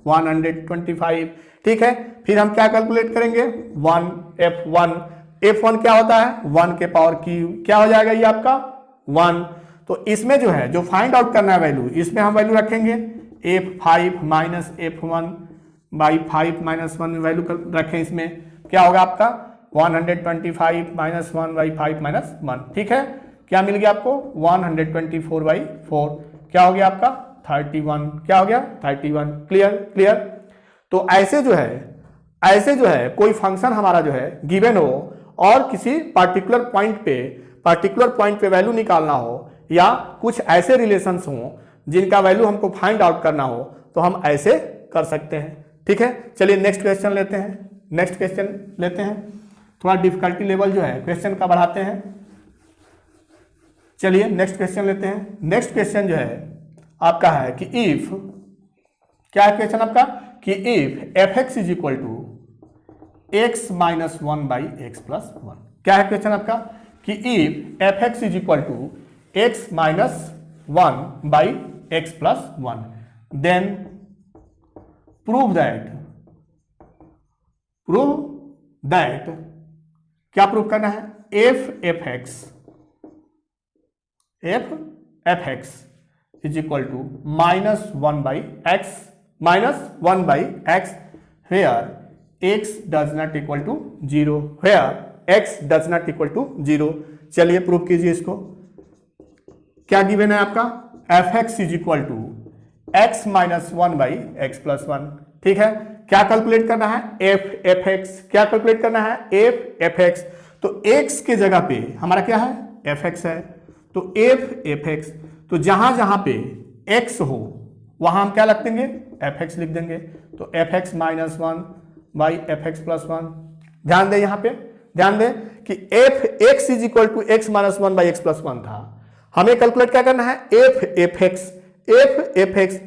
125। ठीक है, फिर हम क्या कैलकुलेट करेंगे? f1 क्या होता है? 1 के पावर क्यूब। क्या हो जाएगा ये आपका? 1। तो इसमें जो है जो फाइंड आउट करना है वैल्यू, इसमें हम वैल्यू रखेंगे f5 minus f1 by 5 minus 1 value रखें। इसमें क्या होगा आपका? 125 माइनस 1 बाई 5 माइनस 1। ठीक है, क्या मिल गया आपको? 124 बाई 4। क्या हो गया आपका? 31। क्या हो गया? 31। Clear clear. तो ऐसे जो है कोई फंक्शन हमारा जो है गिवन हो और किसी पार्टिकुलर पॉइंट पे वैल्यू निकालना हो या कुछ ऐसे रिलेशंस हो जिनका वैल्यू हमको फाइंड आउट करना हो तो हम ऐसे कर सकते हैं। ठीक है, चलिए नेक्स्ट क्वेश्चन लेते हैं। थोड़ा डिफिकल्टी लेवल जो है क्वेश्चन का बढ़ाते हैं। चलिए नेक्स्ट क्वेश्चन लेते हैं। नेक्स्ट क्वेश्चन जो है आपका है कि इफ, क्या है क्वेश्चन आपका? कि if fx is equal to x minus 1 by x plus 1। क्या है क्वेश्चन आपका? कि if fx is equal to x minus 1 by x plus 1 then prove that क्या प्रूव करना है? fx is equal to minus 1 by x where x does not equal to 0। चलिए prove कीजिए इसको। क्या गिवन है आपका? fx is equal to x minus 1 by x plus 1। ठीक है, क्या कैलकुलेट करना है? fx। क्या कैलकुलेट करना है? fx। तो x के जगह पे हमारा क्या है? fx है, तो fx। तो जहां पे x हो वहां हम क्या लिख देंगे? fx लिख देंगे। तो fx minus 1 by fx plus 1। ध्यान दें, यहां पे ध्यान दें कि fx is equal to x minus 1 by x plus 1 था। हमें कैलकुलेट क्या करना है? fx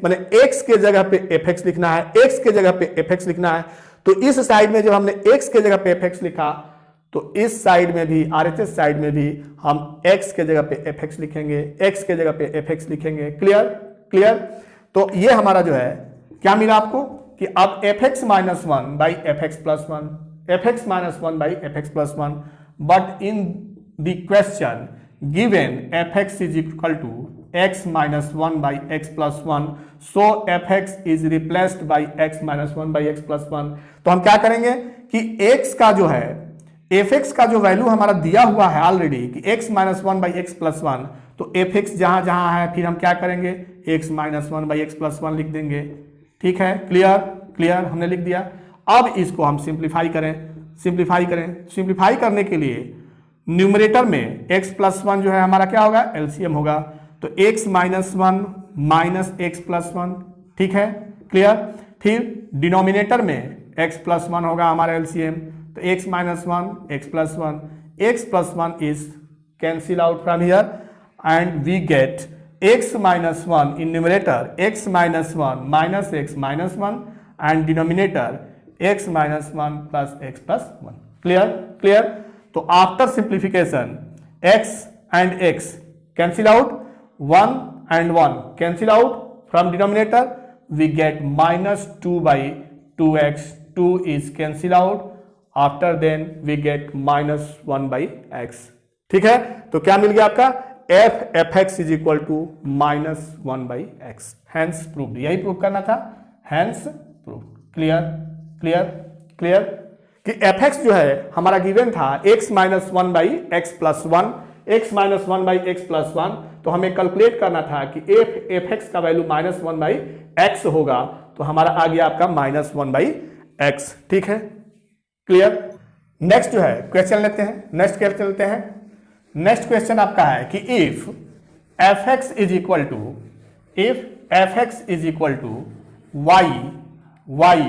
माने x के जगह पे fx लिखना है, x के जगह पे fx लिखना है। तो इस साइड में जब हमने x के जगह पे fx लिखा तो इस साइड में भी RHS साइड में भी हम x के जगह पे fx लिखेंगे, x के जगह पे fx लिखेंगे। Clear clear. तो ये हमारा जो है क्या मिला आपको कि अब fx minus one by fx plus one, fx minus one by fx plus one, but in the question given fx is equal to x minus one by x plus one, so fx is replaced by x minus one by x plus one. तो हम क्या करेंगे कि x का जो है fx का जो वैल्यू हमारा दिया हुआ है ऑलरेडी कि x minus one by x plus one, तो fx जहां जहां है फिर हम क्या करेंगे x minus one by x plus one लिख देंगे। ठीक है, क्लियर क्लियर, हमने लिख दिया। अब इसको हम सिंप्लीफाई करें। सिंप्लीफाई करने के लिए न्यूमरेटर में x प्लस वन जो है हमारा क्या होगा, एलसीएम होगा। तो x minus one minus x plus one, ठीक है क्लियर। फिर डिनोमिनेटर में x प्लस वन होगा हमारा एलसीएम, तो x minus one x plus one is cancel out from here and we get x minus one in numerator x minus one minus x minus one and denominator x minus one plus x plus one. Clear clear. तो after simplification x and x cancel out, 1 and 1 cancel out from denominator, we get minus 2 by 2x, 2 is cancel out, after then we get minus 1 by x। ठीक है, तो क्या मिल गया आपका fx is equal to minus 1 by x, hence proved। यही prove करना था, hence proved। Clear clear clear कि fx जो है हमारा गिवन था x minus one by x plus one, x minus one by x plus one, तो हमें कैलकुलेट करना था कि fx का value minus one by x होगा, तो हमारा आ गया आपका माइनस वन बाई एक्स। ठीक है, क्लियर। नेक्स्ट जो है क्वेश्चन लेते हैं, नेक्स्ट क्वेश्चन आपका है कि if fx is equal to y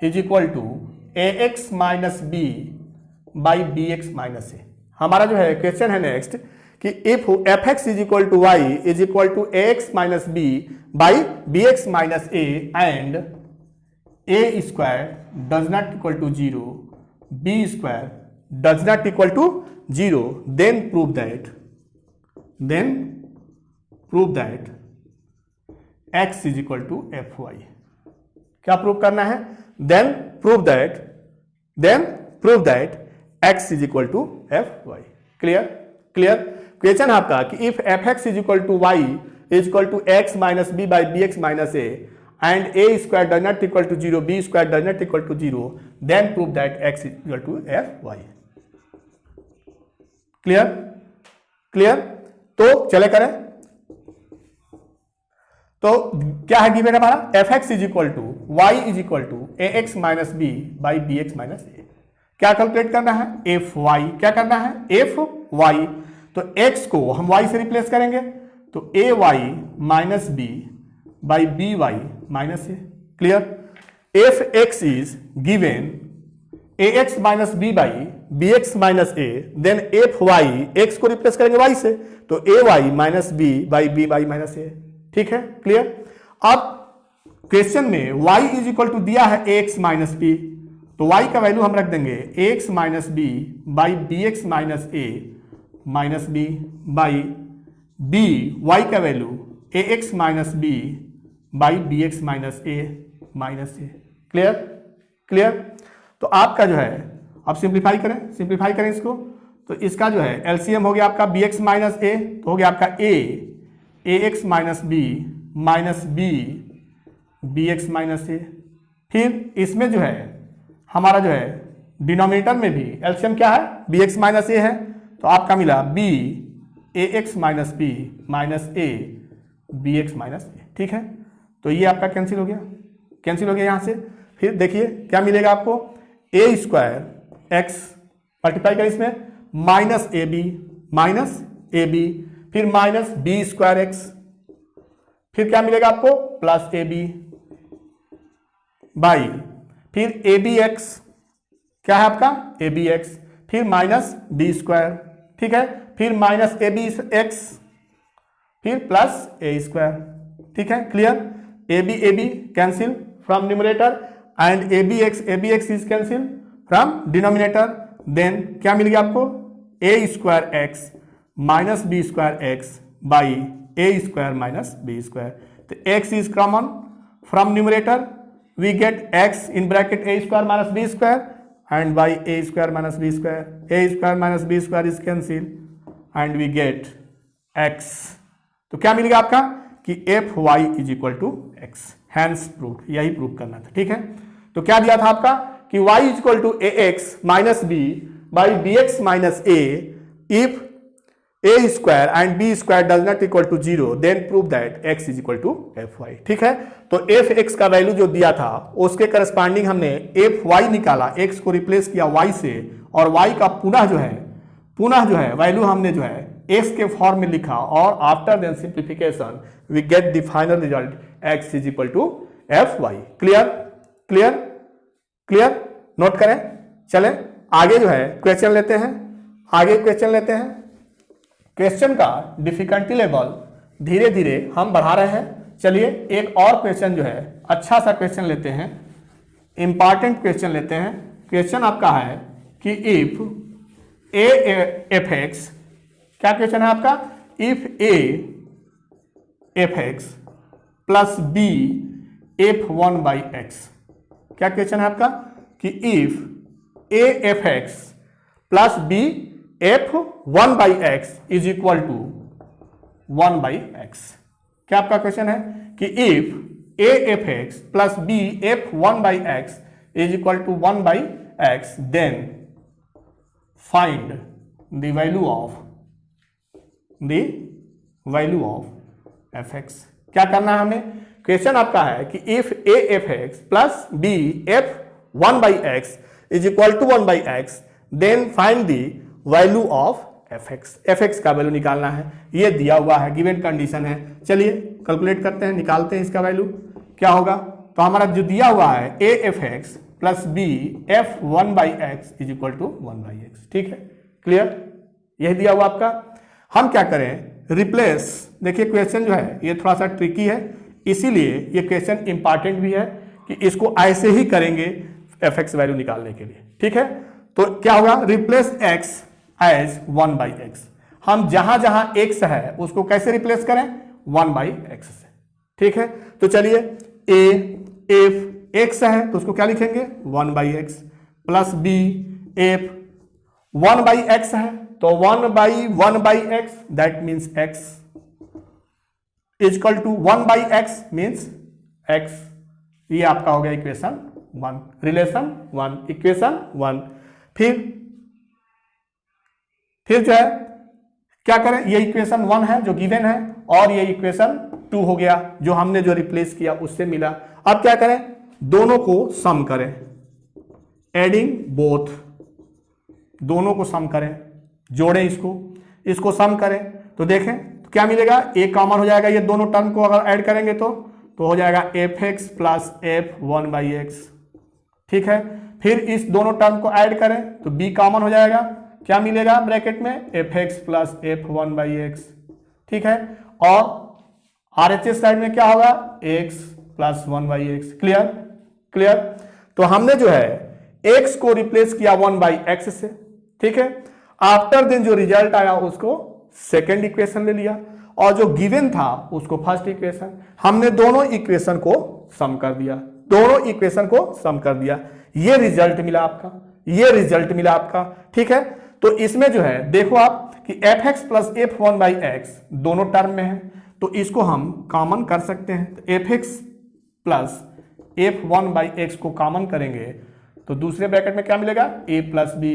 is equal to ax minus b by b x minus a. हमारा जो है क्वेश्चन है नेक्स्ट कि if fx is equal to y is equal to ax minus b by b x minus a and a square does not equal to zero, b square does not equal to zero, then prove that x is equal to fy। क्या prove करना है? Then prove that x is equal to fy। Clear clear. Question आपका कि if fx is equal to y is equal to x minus b by b x minus a and a square does not equal to zero, b square does not equal to zero, then prove that x is equal to fy। Clear clear. तो चले करें, तो क्या है given हमारा fx is equal to y is equal to ax minus b by b x minus a. क्या calculate करना है? fy। क्या करना है? fy। तो x को हम y से रिप्लेस करेंगे, तो ay minus b by b y minus a. Clear. fx is given ax minus b by b x minus a, then fy x को रिप्लेस करेंगे y से, तो ay minus b by b y minus a. ठीक है, clear. अब question में y is equal to दिया है ax माइनस बी, तो y का वैल्यू हम रख देंगे ax minus b by b x minus a minus b by b, y का value ax minus b by b x minus a minus a. Clear clear. तो आपका जो है अब सिंप्लीफाई करें इसको, तो इसका जो है एलसीएम हो गया आपका बी एक्स माइनस ए, तो हो गया आपका a x minus b b x minus a. फिर इसमें जो है हमारा जो है डिनोमिनेटर में भी एलसीएम क्या है? बी एक्स माइनस ए है, तो आपका मिला b a x minus b minus a b x minus a. ठीक है, तो ये आपका कैंसिल हो गया यहां से। फिर देखिए क्या मिलेगा आपको, ए स्क्वायर एक्स मल्टीप्लाई कर इसमें माइनस ए बी, फिर माइनस बी स्क्वायर एक्स, फिर क्या मिलेगा आपको? प्लस ए बी बाई, फिर ए बी एक्स, क्या है आपका? ए बी एक्स, फिर माइनस बी स्क्वायर, ठीक है, फिर माइनस ए बी एक्स, फिर प्लस ए स्क्वायर। ठीक है, clear. A b cancel from numerator and a b x is cancel from denominator, then क्या मिल गया आपको, a square x minus b square x by a square minus b square. तो x is common from numerator, we get x in bracket a square minus b square and by a square minus b square, a square minus b square is cancel and we get x. तो क्या मिलेगा आपका कि f y is equal to x, hence proof, यही proof करना था। ठीक है, तो क्या दिया था आपका कि y is equal to a x minus b by b x minus a if a square and b square does not equal to 0 then prove that x is equal to f y. ठीक है, तो f x का value जो दिया था उसके corresponding हमने F Y निकाला, x को रिप्लेस किया y से, और y का पुनः जो है वैल्यू हमने जो है x के फॉर्म में लिखा, और after then simplification we get the final result x is equal to f y. Clear clear clear, note करें। चलें आगे जो है क्वेश्चन लेते हैं, क्वेश्चन का डिफिकल्टी लेवल धीरे धीरे हम बढ़ा रहे हैं। चलिए एक और क्वेश्चन जो है अच्छा सा क्वेश्चन लेते हैं, इंपॉर्टेंट क्वेश्चन लेते हैं। क्वेश्चन आपका है कि इफ ए एफ एक्स, क्या क्वेश्चन है आपका, if a f x plus b f one by x. क्या क्वेश्चन है आपका कि if a f x plus b f one by x is equal to one by x. क्या आपका question है कि if a f x plus b f one by x is equal to one by x then find the value of f x. क्या करना है हमें, question आपका है कि if a f x plus b f one by x is equal to one by x then find the value of f x. F x का value निकालना है, ये दिया हुआ है, गिवन कंडीशन है। चलिए कैलकुलेट करते हैं, निकालते हैं इसका वैल्यू क्या होगा। तो हमारा जो दिया हुआ है a f x plus b f one by x is equal to one by x. ठीक है, क्लियर, यही दिया हुआ आपका। हम क्या करें, रिप्लेस, देखिए क्वेश्चन जो है ये थोड़ा सा ट्रिकी है, इसीलिए ये क्वेश्चन इंपॉर्टेंट भी है कि इसको ऐसे ही करेंगे एफ एक्स वैल्यू निकालने के लिए। ठीक है, तो क्या होगा, replace x as one by x. हम जहां जहां एक्स है उसको कैसे रिप्लेस करें, वन बाई एक्स से। ठीक है, तो चलिए ए एफ एक्स है तो उसको क्या लिखेंगे, one by x, plus b f one by x है तो one by x, that means x is equal to one by x means x. ये आपका हो गया equation one, relation one, equation one. फिर जो है क्या करें, ये इक्वेशन वन है जो गिवन है, और ये इक्वेशन टू हो गया जो हमने जो रिप्लेस किया उससे मिला। अब क्या करें, दोनों को सम करें, एडिंग बोथ, दोनों को सम करें, जोड़ें इसको सम करें तो देखें तो क्या मिलेगा, ए कॉमन हो जाएगा, ये दोनों टर्म को अगर ऐड करेंगे तो हो जाएगा F x plus f one by x. ठीक है, फिर इस दोनों टर्म को ऐड करें तो बी कॉमन हो जाएगा, क्या मिलेगा ब्रैकेट में, F x plus f one by x. ठीक है, और आर एच एस साइड में क्या होगा, x plus one by x. Clear. तो हमने जो है एक्स को रिप्लेस किया वन बाई एक्स से। ठीक है, आफ्टर देन जो रिजल्ट आया उसको सेकेंड इक्वेशन ले लिया, और जो गिवन था उसको फर्स्ट इक्वेशन। हमने दोनों इक्वेशन को सम कर दिया, ये रिजल्ट मिला आपका। ठीक है, तो इसमें जो है देखो आप कि F x plus f one by x दोनों टर्म में है, तो इसको हम कॉमन कर सकते हैं। तो f x plus f one by x को कॉमन करेंगे तो दूसरे ब्रैकेट में क्या मिलेगा, a plus b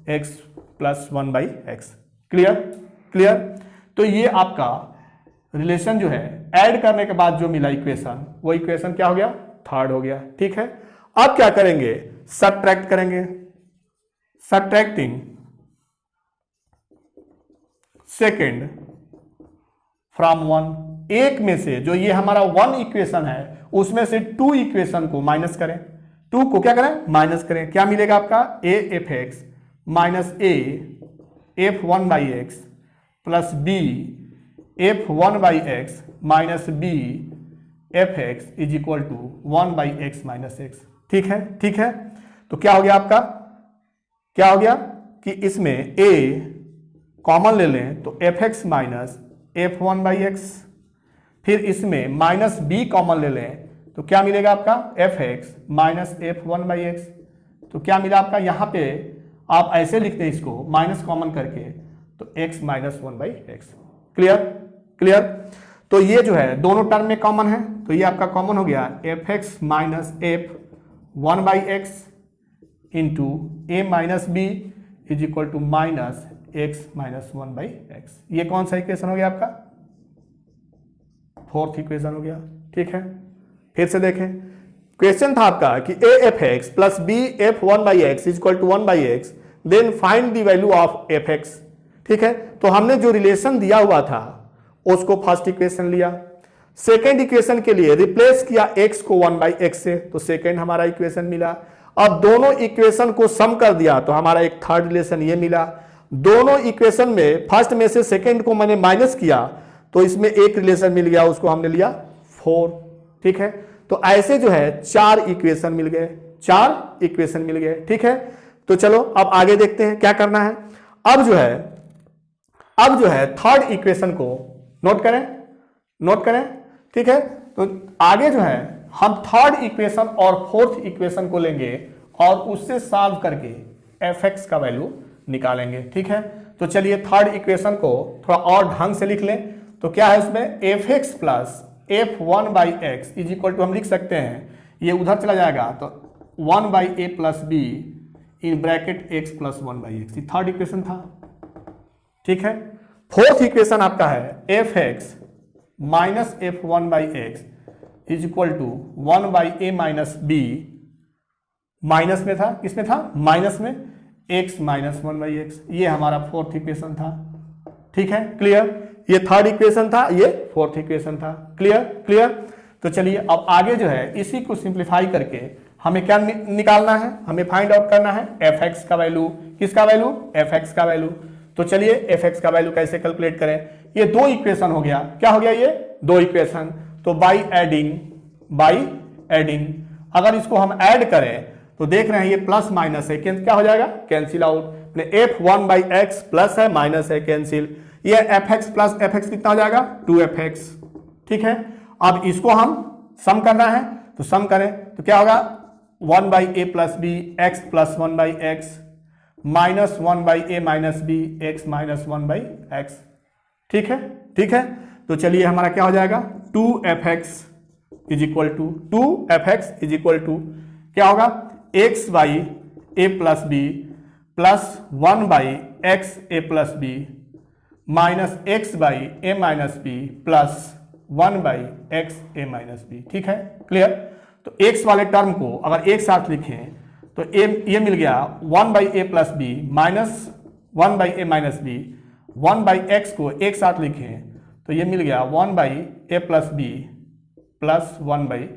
x plus one by x. Clear. तो ये आपका रिलेशन जो है ऐड करने के बाद जो मिला इक्वेशन, वो इक्वेशन क्या हो गया, थर्ड हो गया। ठीक है, अब क्या करेंगे, सबट्रैक्ट करेंगे, सबट्रैक्टिंग सेकेंड फ्रॉम वन। एक में से जो ये हमारा वन इक्वेशन है उसमें से टू इक्वेशन को माइनस करें, टू को क्या करें, माइनस करें। क्या मिलेगा आपका, a f x minus a f one by x plus b f one by x minus b f x is equal to one by x minus x. ठीक है, तो क्या हो गया आपका, क्या हो गया कि इसमें a कॉमन ले लें तो fx minus f1 by x, फिर इसमें माइनस b कॉमन ले लें तो क्या मिलेगा आपका fx minus f1 by x. तो क्या मिला आपका, यहां पे आप ऐसे लिखते हैं इसको माइनस कॉमन करके तो x minus 1 by x. Clear clear. तो ये जो है दोनों टर्म में कॉमन है, तो ये आपका कॉमन हो गया fx minus f1 by x into a minus b is equal to minus x minus 1 by x. ये कौन सा इक्वेशन हो गया आपका, फोर्थ इक्वेशन हो गया। ठीक है, फिर से देखें, क्वेश्चन था आपका कि a f x plus b f1 by x is equal to 1 by x, then find the value of f x। ठीक है, तो हमने जो रिलेशन दिया हुआ था उसको फर्स्ट इक्वेशन लिया, सेकेंड इक्वेशन के लिए रिप्लेस किया x को 1 बाई एक्स से, तो सेकेंड हमारा इक्वेशन मिला। अब दोनों इक्वेशन को सम कर दिया तो हमारा एक थर्ड रिलेशन ये मिला। दोनों इक्वेशन में फर्स्ट में से सेकेंड को मैंने माइनस किया तो इसमें एक रिलेशन मिल गया, उसको हमने लिया 4। ठीक है, तो ऐसे जो है 4 इक्वेशन मिल गए, 4 इक्वेशन मिल गए। ठीक है, तो चलो अब आगे देखते हैं क्या करना है। अब जो है थर्ड इक्वेशन को नोट करें। ठीक है, तो आगे जो है हम थर्ड इक्वेशन और फोर्थ इक्वेशन को लेंगे और उससे सॉल्व करके fx का वैल्यू निकालेंगे। ठीक है, तो चलिए थर्ड इक्वेशन को थोड़ा और ढंग से लिख लें। तो क्या है उसमें fx plus f1 by x is equal to हम लिख सकते हैं, ये उधर चला जाएगा तो 1 by a plus b in bracket x plus 1 by x. ये थर्ड इक्वेशन था। ठीक है, फोर्थ इक्वेशन आपका है fx minus f1 by x is equal to 1 by a minus b, minus में था, किसमें था, माइनस में x माइनस 1 बाई एक्स। ये हमारा फोर्थ इक्वेशन था। ठीक है, क्लियर। ये थर्ड इक्वेशन था, ये फोर्थ इक्वेशन था। क्लियर। तो चलिए अब आगे जो है इसी को सिंप्लीफाई करके हमें क्या निकालना है, हमें फाइंड आउट करना है fx का वैल्यू। किसका वैल्यू, fx का वैल्यू। तो चलिए fx का वैल्यू कैसे कैलकुलेट करें। ये 2 इक्वेशन हो गया, क्या हो गया, ये 2 इक्वेशन। तो बाई एडिंग अगर इसको हम ऐड करें तो देख रहे हैं ये प्लस माइनस है, क्या हो जाएगा, cancel out. f1 by x plus है माइनस है, कैंसिल। ये fx प्लस fx कितना हो जाएगा, 2fx। ठीक है, अब इसको हम सम करना है तो सम करें तो क्या होगा, 1 by a plus b x plus 1 by x minus 1 by a minus b x minus 1 by x. ठीक है, तो चलिए हमारा क्या हो जाएगा, 2fx इज इक्वल टू क्या होगा, x by a plus b plus 1 by x a plus b minus x by a minus b plus 1 by x a minus b. ठीक है, क्लियर। तो x वाले टर्म को अगर एक साथ लिखें तो ये मिल गया 1 by a plus b minus 1 by a minus b, 1 by x को एक साथ लिखें तो ये मिल गया 1 by a plus b plus 1 by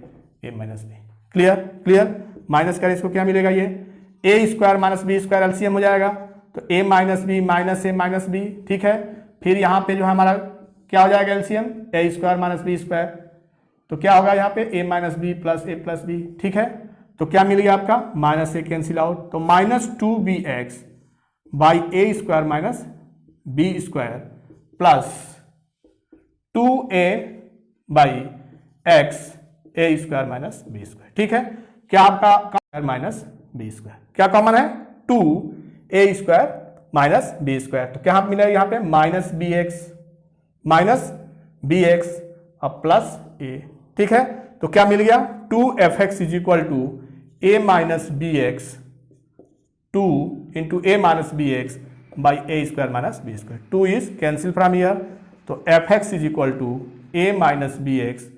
a minus b. Clear. Minus करें इसको क्या मिलेगा, ये a square minus b square LCM हो जाएगा तो a minus b minus a minus b. ठीक है, फिर यहाँ पे जो हमारा क्या हो जाएगा LCM, a square minus b square, तो क्या होगा यहाँ पे a minus b plus a plus b. ठीक है, तो क्या मिल गया आपका, माइनस ए कैंसिल आउट, तो minus 2bx by a square minus b square plus 2a by x a square minus b square. ठीक है, क्या आपका माइनस बी स्क्वायर, क्या कॉमन है, 2a square minus b square, तो क्या मिलेगा यहाँ पे माइनस बी एक्स अब प्लस ए। ठीक है, तो क्या मिल गया, 2fx is equal to a minus b x 2 into a minus b x by a square minus b square. 2 is cancel from here, तो fx is equal to a minus b x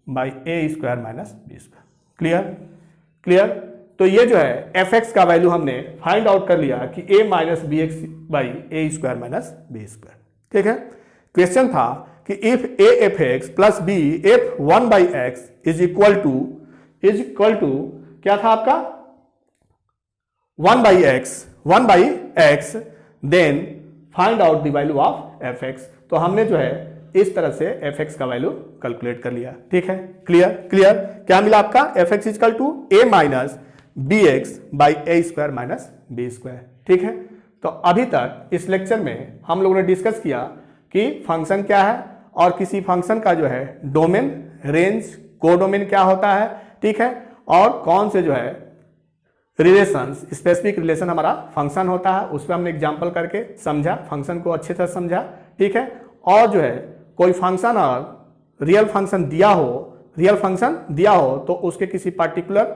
by a square minus b square. Clear. तो ये जो है fx का value हमने find out कर लिया कि a minus b x by a square minus b square. ठीक है, क्वेश्चन था कि if a f x plus b f 1 by x is equal to क्या था आपका 1 by x, then find out the value of fx। तो हमने जो है इस तरह से fx का वैल्यू कैलकुलेट कर लिया। ठीक है, क्लियर। क्या मिला आपका, fx equal to a minus b x by a square minus b square. ठीक है। तो अभी तक इस लेक्चर में हम लोगों ने डिस्कस किया कि फंक्शन क्या है और किसी फंक्शन का जो है डोमेन, रेंज, कोडोमेन क्या होता है, ठीक है, और कौन से जो है रिलेशंस, स्पेसिफिक रिलेशन हमारा फंक्शन होता है, उस पर हमने एग्जांपल करके समझा, फंक्शन को अच्छे से समझा, ठीक है। और जो है कोई फंक्शन और रियल फंक्शन दिया हो तो उसके किसी पार्टिकुलर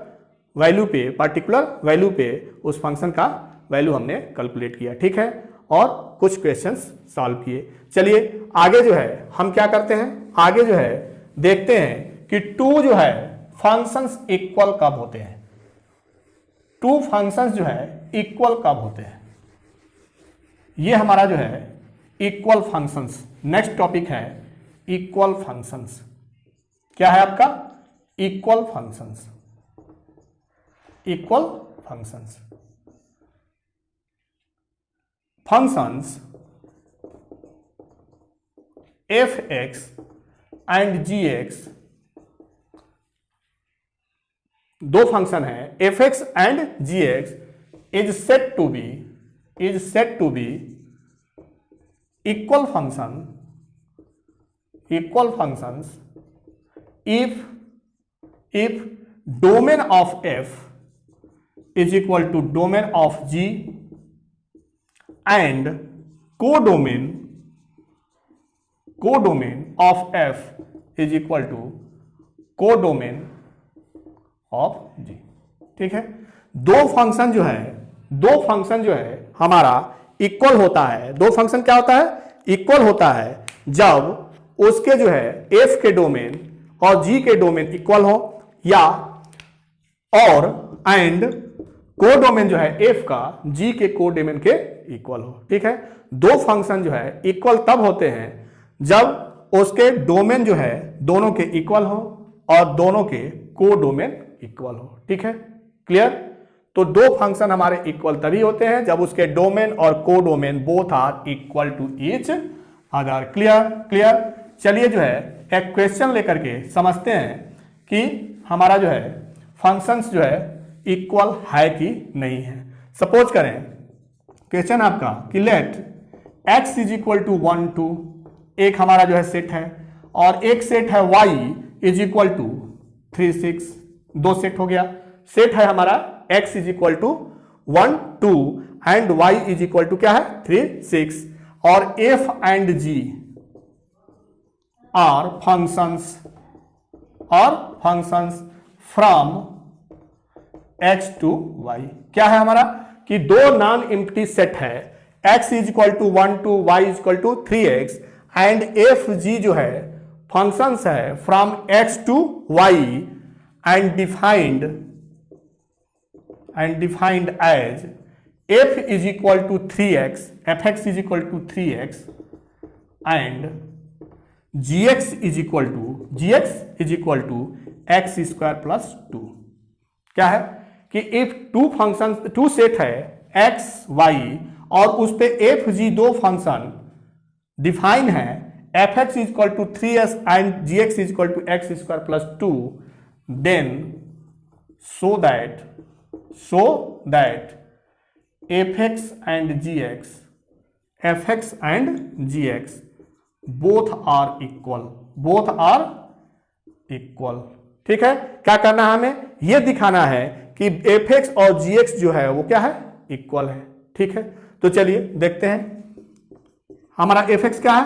वैल्यू पे उस फंक्शन का वैल्यू हमने कैलकुलेट किया, ठीक है, और कुछ क्वेश्चंस सॉल्व किए। चलिए आगे जो है हम क्या करते हैं, आगे जो है देखते हैं कि टू जो है फंक्शंस इक्वल कब होते हैं, टू फंक्शंस जो है इक्वल कब होते हैं। ये हमारा जो है इक्वल फंक्शंस, नेक्स्ट टॉपिक है इक्वल फंक्शंस। क्या है आपका? Equal functions. Equal functions, functions f x and g x, दो फंक्शन है f x and g x, is set to be equal functions if domain of f is equal to domain of g and codomain of f is equal to codomain of g, ठीक है। दो function जो है हमारा equal होता है, दो function क्या होता है? इक्वल होता है जब उसके जो है f के डोमेन और g के डोमेन इक्वल हो, या और एंड कोडोमेन जो है f का g के कोडोमेन के इक्वल हो, ठीक है। दो फंक्शन जो है इक्वल तब होते हैं जब उसके डोमेन जो है दोनों के इक्वल हो और दोनों के कोडोमेन इक्वल हो, ठीक है, क्लियर। तो दो फंक्शन हमारे इक्वल तभी होते हैं जब उसके डोमेन और codomain both are equal to each other, clear. चलिए जो है एक क्वेश्चन लेकर के समझते हैं कि हमारा जो है फंक्शंस जो है इक्वल है कि नहीं है। सपोज करें क्वेश्चन आपका कि let x is equal to 1 2, एक हमारा जो है सेट है, और एक सेट है y इज इक्वल टू 3 6, दो सेट हो गया। सेट है हमारा x is equal to 1 2 and y is equal to क्या है 3 6, और f and g are functions from x to y। क्या है हमारा कि दो नॉन एम्प्टी सेट है, x is equal to 1 2, y is equal to 3x, and f g जो है फंक्शंस है from x to y and defined as f is equal to 3x, fx is equal to 3x and gx is equal to x square plus 2। क्या है कि if to set है x y और उस पे f g दो function define है, fx is equal to 3s and gx is equal to x square plus 2, then so that fx and gx both are equal, ठीक है। क्या करना है हमें? यह दिखाना है कि fx और gx जो है वो क्या है? इक्वल है, ठीक है। तो चलिए देखते हैं हमारा fx क्या है?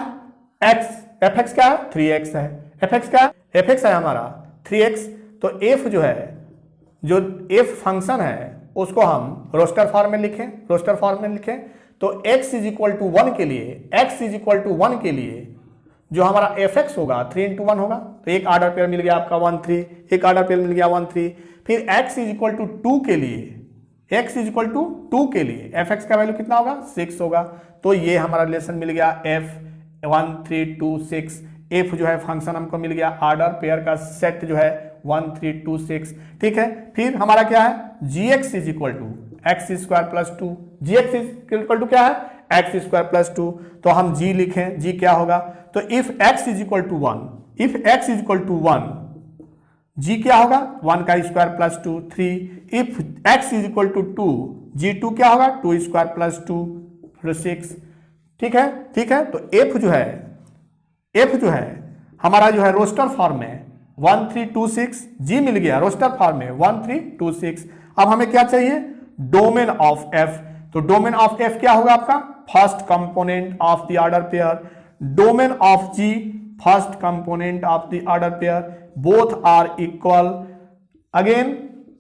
fx क्या है? 3x है। fx क्या है? fx है हमारा 3x। तो f जो है, जो f फंक्शन है उसको हम रोस्टर फॉर्म में लिखें, तो x इज इक्वल टू 1 के लिए जो हमारा fx होगा 3 into 1 होगा, तो एक ऑर्डर पेयर मिल गया आपका 1 3, एक ऑर्डर पेयर मिल गया 1 3। फिर x इज इक्वल टू 2 के लिए fx का वैल्यू कितना होगा? 6 होगा। तो ये हमारा रिलेशन मिल गया f 1 3 2 6। f जो है फंक्शन हमको मिल गया, ऑर्डर पेयर का सेट जो है 1 3 2 6, ठीक है। फिर हमारा क्या है? gx is equal to x square plus 2, gx is equal to क्या है? X square plus 2। तो हम g लिखें, g क्या होगा? तो if x is equal to 1, जी क्या होगा 1 का square plus 2 3। If x is equal to 2, g2 क्या होगा 2 स्क्वायर प्लस 2 फिर 6। ठीक है, ठीक है। तो f जो है हमारा जो है रोस्टर फॉर्म में 1326, g मिल गया रोस्टर फॉर्म में 1326। अब हमें क्या चाहिए डोमेन ऑफ f। तो डोमेन ऑफ f क्या होगा आपका first component of the order pair, domain of g first component of the order pair, both are equal. Again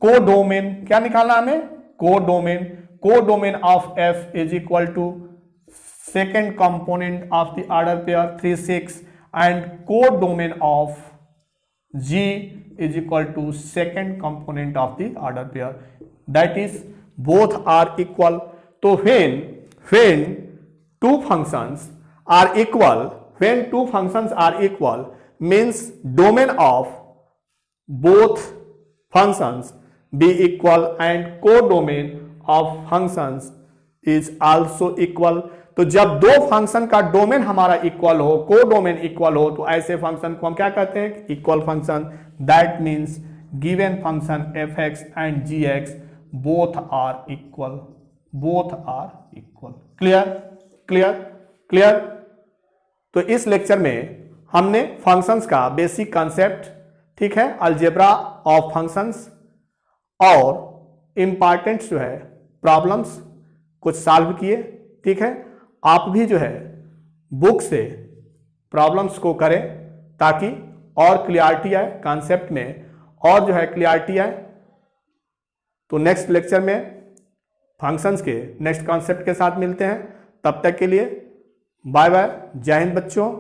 codomain क्या निकालना हमें codomain of f is equal to second component of the order pair 3 6 and codomain of g is equal to second component of the order pair, that is both are equal. तो when two functions are equal means domain of both functions be equal and codomain of functions is also equal. तो जब दो function का domain हमारा equal हो, codomain equal हो, तो ऐसे फंक्शन को हम क्या कहते हैं equal function. That means given function f(x) and g(x) both are equal. Clear. तो इस लेक्चर में हमने फंक्शंस का बेसिक कॉन्सेप्ट, ठीक है, अलजेब्रा ऑफ फंक्शंस और इंपॉर्टेंट जो है प्रॉब्लम्स कुछ सॉल्व किए। ठीक है, आप भी जो है बुक से प्रॉब्लम्स को करें ताकि और क्लियरिटी आए कॉन्सेप्ट में, और जो है क्लियरिटी आए। तो नेक्स्ट लेक्चर में फंक्शंस के नेक्स्ट कॉन्सेप्ट के साथ मिलते हैं। तब तक के लिए बाय बाय, जय हिंद बच्चों।